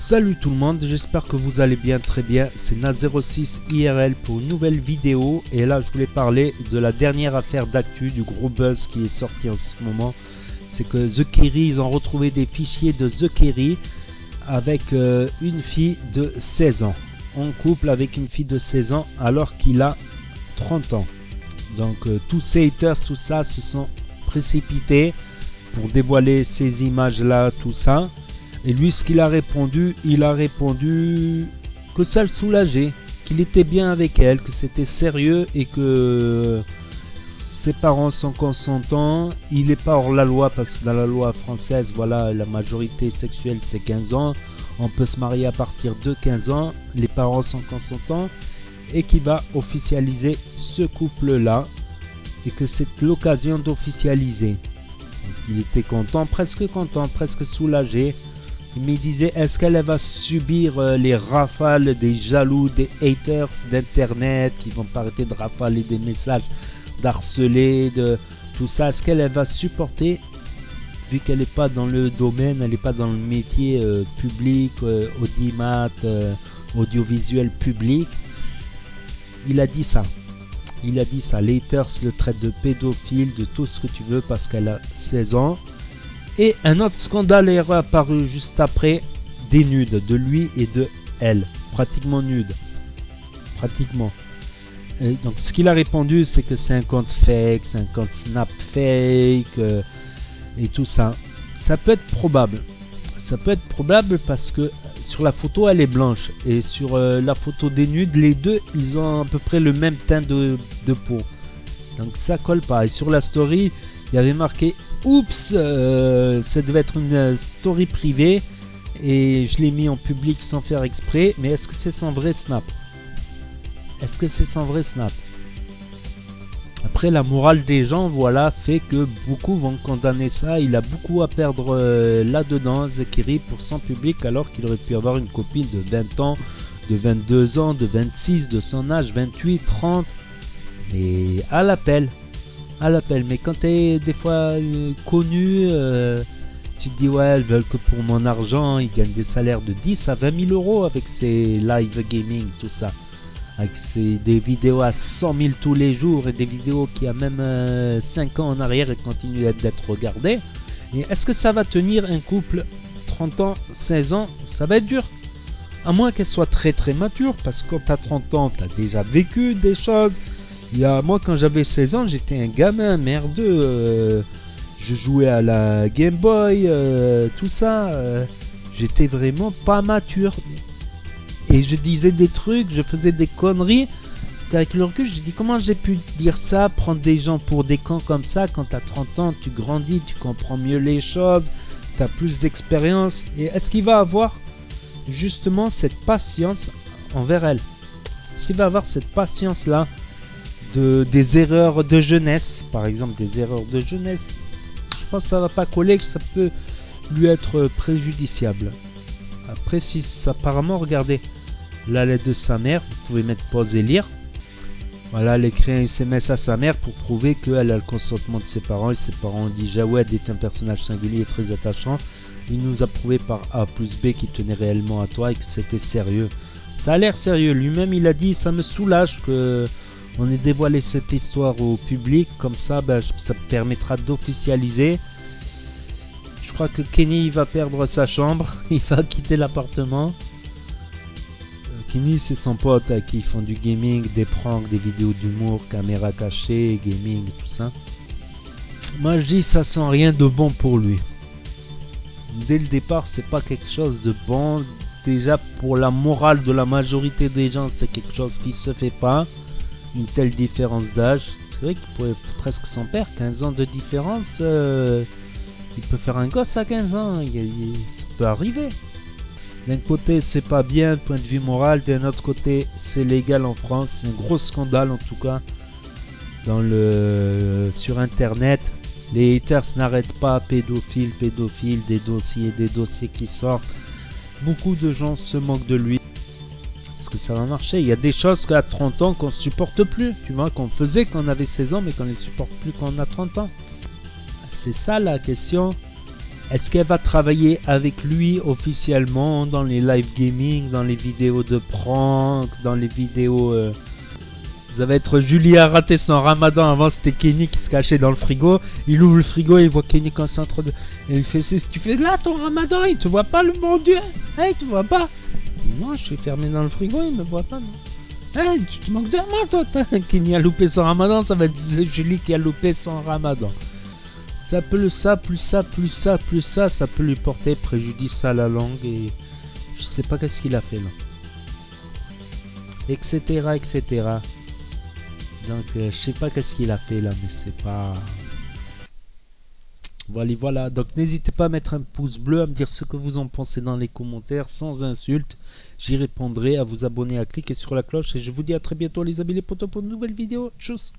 Salut tout le monde, j'espère que vous allez bien, très bien. C'est Na06 IRL pour une nouvelle vidéo. Et là je voulais parler de la dernière affaire d'actu, du gros buzz qui est sorti en ce moment. C'est que The Kerry, ils ont retrouvé des fichiers de The Kerry avec une fille de 16 ans. En couple avec une fille de 16 ans alors qu'il a 30 ans. Donc tous ces haters, tout ça se sont précipités pour dévoiler ces images là, tout ça. Et lui, ce qu'il a répondu, il a répondu que ça le soulageait, qu'il était bien avec elle, que c'était sérieux et que ses parents sont consentants. Il n'est pas hors la loi parce que dans la loi française, voilà, la majorité sexuelle c'est 15 ans. On peut se marier à partir de 15 ans. Les parents sont consentants et qu'il va officialiser ce couple-là et que c'est l'occasion d'officialiser. Donc, il était content, presque soulagé. Mais il disait, est-ce qu'elle va subir les rafales des jaloux, des haters d'internet qui vont pas arrêter de rafaler des messages, d'harceler, de tout ça. Est-ce qu'elle va supporter, vu qu'elle n'est pas dans le domaine, elle n'est pas dans le métier public, audimat, audiovisuel public. Il a dit ça. Les haters le traitent de pédophile, de tout ce que tu veux parce qu'elle a 16 ans. Et un autre scandale est apparu juste après, des nudes de lui et de elle, pratiquement nudes, Et donc ce qu'il a répondu, c'est que c'est un compte fake, c'est un compte Snap fake et tout ça. Ça peut être probable, parce que sur la photo elle est blanche et sur la photo des nudes, les deux ils ont à peu près le même teint de peau. Donc ça colle pas. Et sur la story, il y avait marqué oups, ça devait être une story privée et je l'ai mis en public sans faire exprès. Mais est-ce que c'est son vrai snap? Après, la morale des gens, voilà, fait que beaucoup vont condamner ça. Il a beaucoup à perdre là-dedans, The Kerry, pour son public, alors qu'il aurait pu avoir une copine de 20 ans, de 22 ans, de 26, de son âge, 28, 30. Et à l'appel. Mais quand tu es des fois connu, tu te dis ouais, elles veulent que pour mon argent. Ils gagnent des salaires de 10 à 20 000 euros avec ces live gaming, tout ça. Avec des vidéos à 100 000 tous les jours et des vidéos qui a même 5 ans en arrière et continuent d'être regardées. Et est-ce que ça va tenir un couple 30 ans, 16 ans? Ça va être dur. À moins qu'elle soit très très mature, parce que quand tu as 30 ans, tu as déjà vécu des choses. Moi quand j'avais 16 ans, j'étais un gamin merdeux, je jouais à la Game Boy, tout ça, j'étais vraiment pas mature. Et je disais des trucs, je faisais des conneries, avec le recul, je dis comment j'ai pu dire ça, prendre des gens pour des cons comme ça. Quand tu as 30 ans, tu grandis, tu comprends mieux les choses, tu as plus d'expérience. Et est-ce qu'il va avoir justement cette patience envers elle? Est-ce qu'il va avoir cette patience-là des erreurs de jeunesse, par exemple des erreurs de jeunesse? Je pense que ça va pas coller, que ça peut lui être préjudiciable. Après, si apparemment, regardez la lettre de sa mère, vous pouvez mettre pause et lire. Voilà, elle écrit un SMS à sa mère pour prouver qu'elle a le consentement de ses parents, et ses parents ont dit Jawed est un personnage singulier et très attachant, il nous a prouvé par A plus B qu'il tenait réellement à toi et que c'était sérieux. Ça a l'air sérieux, lui-même il a dit ça me soulage que on ait dévoilé cette histoire au public, comme ça, ça permettra d'officialiser. Je crois que Kenny va perdre sa chambre, il va quitter l'appartement. Kenny c'est son pote à qui ils font du gaming, des pranks, des vidéos d'humour, caméra cachée, gaming, tout ça. Moi je dis ça sent rien de bon pour lui. Dès le départ c'est pas quelque chose de bon. Déjà pour la morale de la majorité des gens c'est quelque chose qui se fait pas. Une telle différence d'âge, c'est vrai qu'il pourrait être presque son père, 15 ans de différence, il peut faire un gosse à 15 ans, ça peut arriver. D'un côté c'est pas bien, point de vue moral, d'un autre côté c'est légal en France, c'est un gros scandale en tout cas, sur internet, les haters n'arrêtent pas, pédophile, des dossiers qui sortent, beaucoup de gens se moquent de lui. Que ça va marcher. Il y a des choses qu'à 30 ans qu'on supporte plus, tu vois, qu'on faisait quand on avait 16 ans mais qu'on ne les supporte plus quand on a 30 ans. C'est ça la question. Est-ce qu'elle va travailler avec lui officiellement dans les live gaming, dans les vidéos de prank, dans les vidéos... Ça va être Julie a raté son ramadan. Avant c'était Kenny qui se cachait dans le frigo. Il ouvre le frigo et il voit Kenny quand c'est en train de... Et il fait, tu fais là ton ramadan, il te voit pas le bon Dieu. Hey, tu vois pas? Non, je suis fermé dans le frigo, il me voit pas. Non. Hey, tu manques de main toi. Kenny a loupé son ramadan, ça va être Julie qui a loupé son ramadan. Ça peut ça peut lui porter préjudice à la langue et je sais pas qu'est-ce qu'il a fait là. Etc. Donc je sais pas qu'est-ce qu'il a fait là, mais c'est pas... Voilà. Donc n'hésitez pas à mettre un pouce bleu, à me dire ce que vous en pensez dans les commentaires, sans insultes. J'y répondrai, à vous abonner, à cliquer sur la cloche. Et je vous dis à très bientôt les amis les potos pour une nouvelle vidéo. Tchuss.